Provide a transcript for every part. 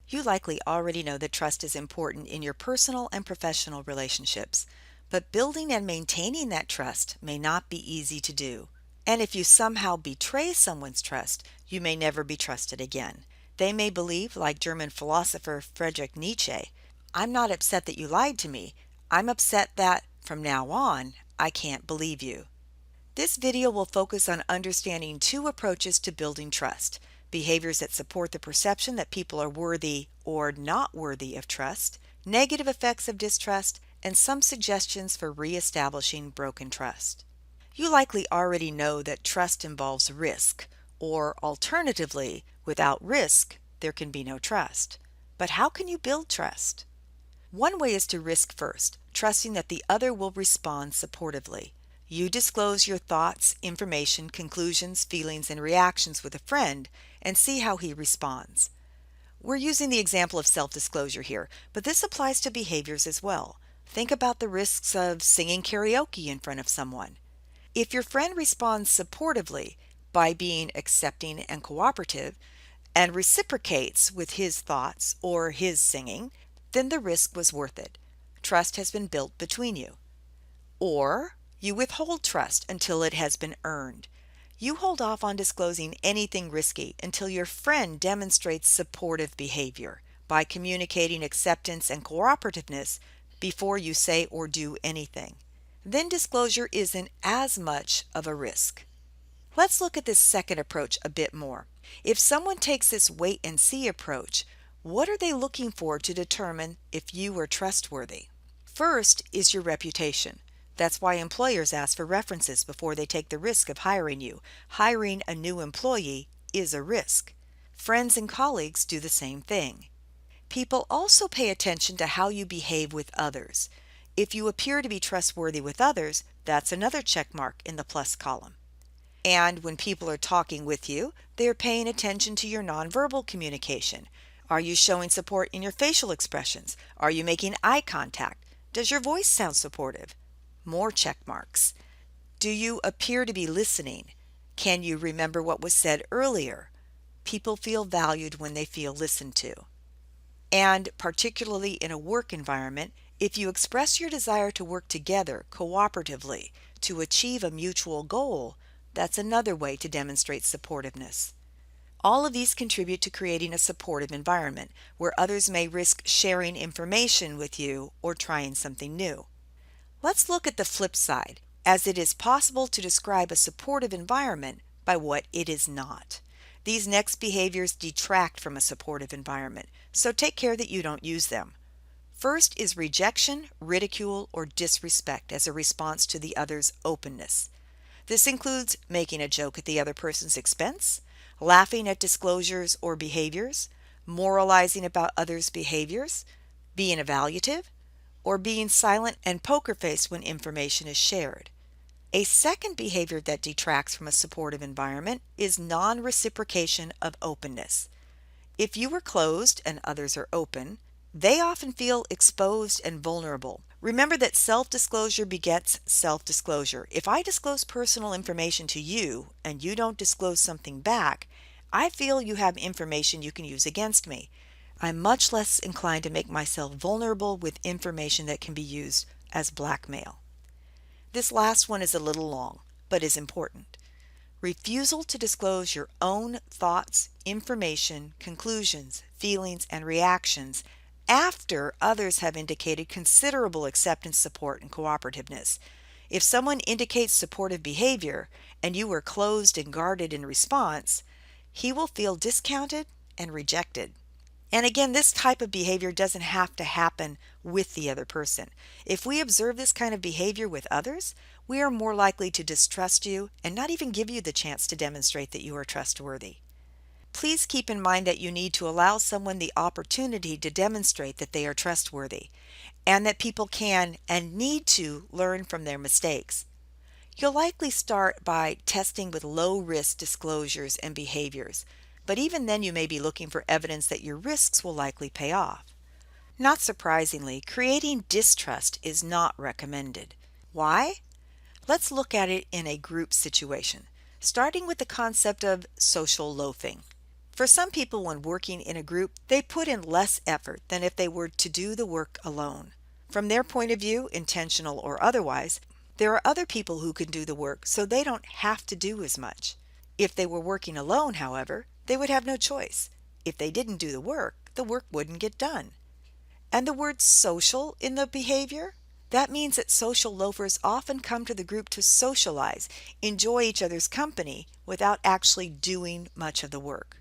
You likely already know that trust is important in your personal and professional relationships, but building and maintaining that trust may not be easy to do. And if you somehow betray someone's trust, you may never be trusted again. They may believe, like German philosopher Friedrich Nietzsche, "I'm not upset that you lied to me. I'm upset that, from now on, I can't believe you." This video will focus on understanding two approaches to building trust: behaviors that support the perception that people are worthy or not worthy of trust, negative effects of distrust, and some suggestions for reestablishing broken trust. You likely already know that trust involves risk, or alternatively, without risk, there can be no trust. But how can you build trust? One way is to risk first, trusting that the other will respond supportively. You disclose your thoughts, information, conclusions, feelings, and reactions with a friend and see how he responds. We're using the example of self-disclosure here, but this applies to behaviors as well. Think about the risks of singing karaoke in front of someone. If your friend responds supportively by being accepting and cooperative and reciprocates with his thoughts or his singing, then the risk was worth it. Trust has been built between you. Or you withhold trust until it has been earned. You hold off on disclosing anything risky until your friend demonstrates supportive behavior by communicating acceptance and cooperativeness before you say or do anything. Then disclosure isn't as much of a risk. Let's look at this second approach a bit more. If someone takes this wait and see approach, what are they looking for to determine if you are trustworthy? First is your reputation. That's why employers ask for references before they take the risk of hiring you. Hiring a new employee is a risk. Friends and colleagues do the same thing. People also pay attention to how you behave with others. If you appear to be trustworthy with others, that's another check mark in the plus column. And when people are talking with you, they are paying attention to your nonverbal communication. Are you showing support in your facial expressions? Are you making eye contact? Does your voice sound supportive? More check marks. Do you appear to be listening? Can you remember what was said earlier? People feel valued when they feel listened to. And particularly in a work environment, if you express your desire to work together cooperatively to achieve a mutual goal, that's another way to demonstrate supportiveness. All of these contribute to creating a supportive environment where others may risk sharing information with you or trying something new. Let's look at the flip side, as it is possible to describe a supportive environment by what it is not. These next behaviors detract from a supportive environment, so take care that you don't use them. First is rejection, ridicule, or disrespect as a response to the other's openness. This includes making a joke at the other person's expense, laughing at disclosures or behaviors, moralizing about others' behaviors, being evaluative, or being silent and poker-faced when information is shared. A second behavior that detracts from a supportive environment is non-reciprocation of openness. If you are closed and others are open, they often feel exposed and vulnerable. Remember that self-disclosure begets self-disclosure. If I disclose personal information to you and you don't disclose something back, I feel you have information you can use against me. I'm much less inclined to make myself vulnerable with information that can be used as blackmail. This last one is a little long, but is important. Refusal to disclose your own thoughts, information, conclusions, feelings, and reactions after others have indicated considerable acceptance, support, and cooperativeness. If someone indicates supportive behavior and you are closed and guarded in response, he will feel discounted and rejected. And again, this type of behavior doesn't have to happen with the other person. If we observe this kind of behavior with others, we are more likely to distrust you and not even give you the chance to demonstrate that you are trustworthy. Please keep in mind that you need to allow someone the opportunity to demonstrate that they are trustworthy, and that people can and need to learn from their mistakes. You'll likely start by testing with low-risk disclosures and behaviors, but even then you may be looking for evidence that your risks will likely pay off. Not surprisingly, creating distrust is not recommended. Why? Let's look at it in a group situation, starting with the concept of social loafing. For some people, when working in a group, they put in less effort than if they were to do the work alone. From their point of view, intentional or otherwise, there are other people who can do the work, so they don't have to do as much. If they were working alone, however, they would have no choice. If they didn't do the work wouldn't get done. And the word social in the behavior? That means that social loafers often come to the group to socialize, enjoy each other's company, without actually doing much of the work.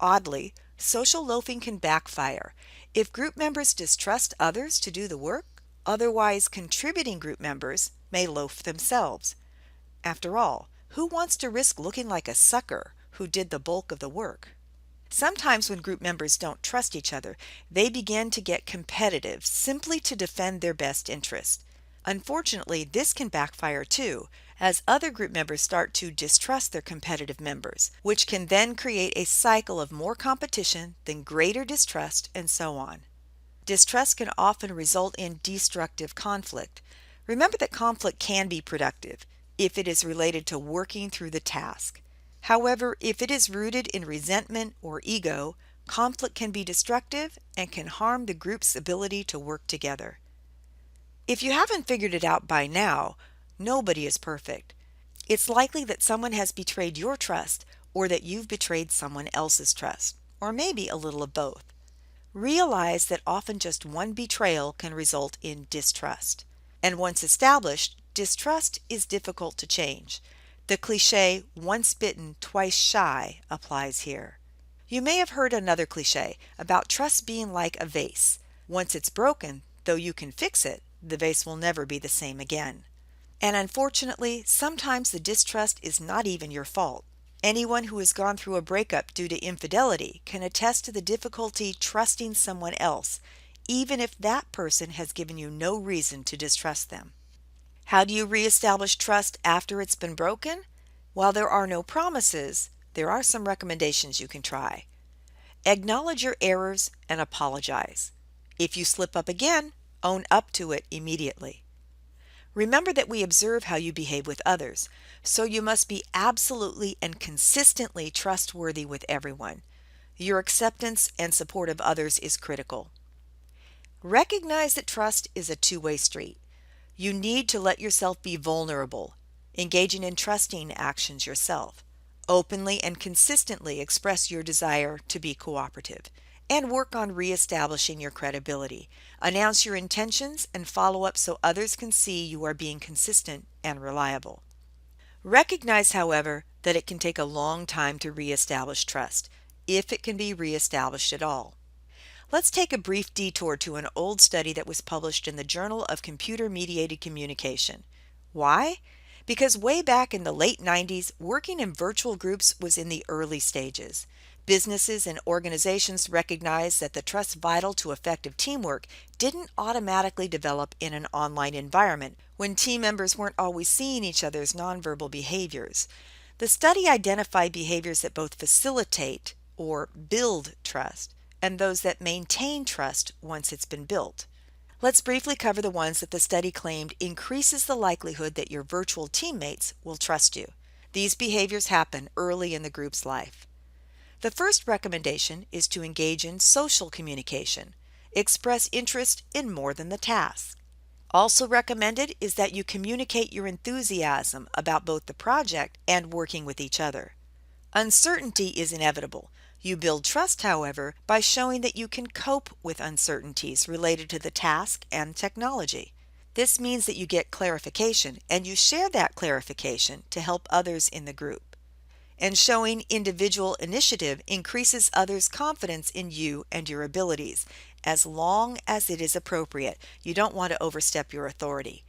Oddly, social loafing can backfire. If group members distrust others to do the work, otherwise contributing group members may loaf themselves. After all, who wants to risk looking like a sucker who did the bulk of the work? Sometimes when group members don't trust each other, they begin to get competitive simply to defend their best interest. Unfortunately, this can backfire too, as other group members start to distrust their competitive members, which can then create a cycle of more competition, then greater distrust, and so on. Distrust can often result in destructive conflict. Remember that conflict can be productive if it is related to working through the task. However, if it is rooted in resentment or ego, conflict can be destructive and can harm the group's ability to work together. If you haven't figured it out by now, nobody is perfect. It's likely that someone has betrayed your trust or that you've betrayed someone else's trust, or maybe a little of both. Realize that often just one betrayal can result in distrust. And once established, distrust is difficult to change. The cliche, once bitten, twice shy, applies here. You may have heard another cliche about trust being like a vase. Once it's broken, though you can fix it, the vase will never be the same again. And unfortunately, sometimes the distrust is not even your fault. Anyone who has gone through a breakup due to infidelity can attest to the difficulty trusting someone else, even if that person has given you no reason to distrust them. How do you reestablish trust after it's been broken? While there are no promises, there are some recommendations you can try. Acknowledge your errors and apologize. If you slip up again, own up to it immediately. Remember that we observe how you behave with others, so you must be absolutely and consistently trustworthy with everyone. Your acceptance and support of others is critical. Recognize that trust is a two-way street. You need to let yourself be vulnerable, engaging in trusting actions yourself. Openly and consistently express your desire to be cooperative, and work on reestablishing your credibility. Announce your intentions and follow up so others can see you are being consistent and reliable. Recognize, however, that it can take a long time to reestablish trust, if it can be reestablished at all. Let's take a brief detour to an old study that was published in the Journal of Computer-Mediated Communication. Why? Because way back in the late 90s, working in virtual groups was in the early stages. Businesses and organizations recognized that the trust vital to effective teamwork didn't automatically develop in an online environment when team members weren't always seeing each other's nonverbal behaviors. The study identified behaviors that both facilitate or build trust and those that maintain trust once it's been built. Let's briefly cover the ones that the study claimed increases the likelihood that your virtual teammates will trust you. These behaviors happen early in the group's life. The first recommendation is to engage in social communication. Express interest in more than the task. Also recommended is that you communicate your enthusiasm about both the project and working with each other. Uncertainty is inevitable. You build trust, however, by showing that you can cope with uncertainties related to the task and technology. This means that you get clarification and you share that clarification to help others in the group. And showing individual initiative increases others' confidence in you and your abilities, as long as it is appropriate. You don't want to overstep your authority.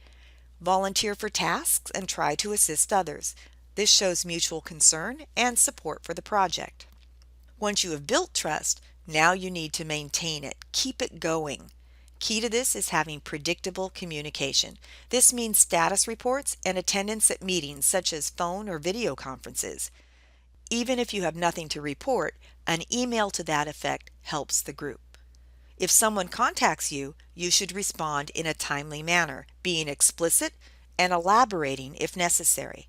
Volunteer for tasks and try to assist others. This shows mutual concern and support for the project. Once you have built trust, now you need to maintain it. Keep it going. Key to this is having predictable communication. This means status reports and attendance at meetings such as phone or video conferences. Even if you have nothing to report, an email to that effect helps the group. If someone contacts you, you should respond in a timely manner, being explicit and elaborating if necessary.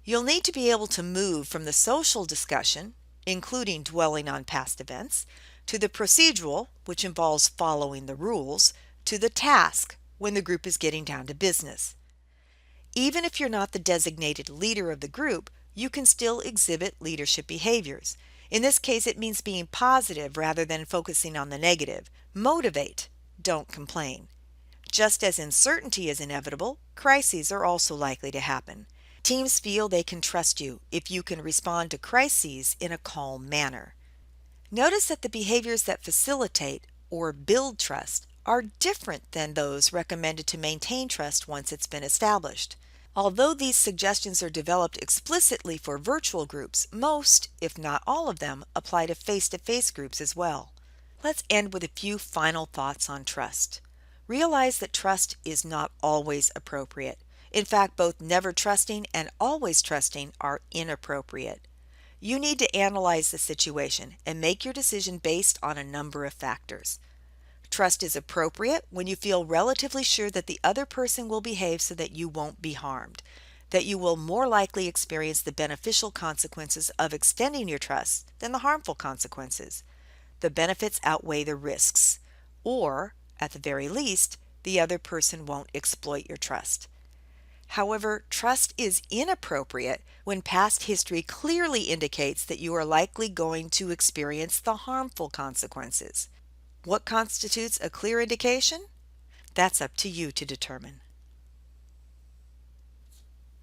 You'll need to be able to move from the social discussion, including dwelling on past events, to the procedural, which involves following the rules, to the task, when the group is getting down to business. Even if you're not the designated leader of the group, you can still exhibit leadership behaviors. In this case, it means being positive rather than focusing on the negative. Motivate, don't complain. Just as uncertainty is inevitable, crises are also likely to happen. Teams feel they can trust you if you can respond to crises in a calm manner. Notice that the behaviors that facilitate or build trust are different than those recommended to maintain trust once it's been established. Although these suggestions are developed explicitly for virtual groups, most, if not all of them, apply to face groups as well. Let's end with a few final thoughts on trust. Realize that trust is not always appropriate. In fact, both never trusting and always trusting are inappropriate. You need to analyze the situation and make your decision based on a number of factors. Trust is appropriate when you feel relatively sure that the other person will behave so that you won't be harmed, that you will more likely experience the beneficial consequences of extending your trust than the harmful consequences. The benefits outweigh the risks, or, at the very least, the other person won't exploit your trust. However, trust is inappropriate when past history clearly indicates that you are likely going to experience the harmful consequences. What constitutes a clear indication? That's up to you to determine.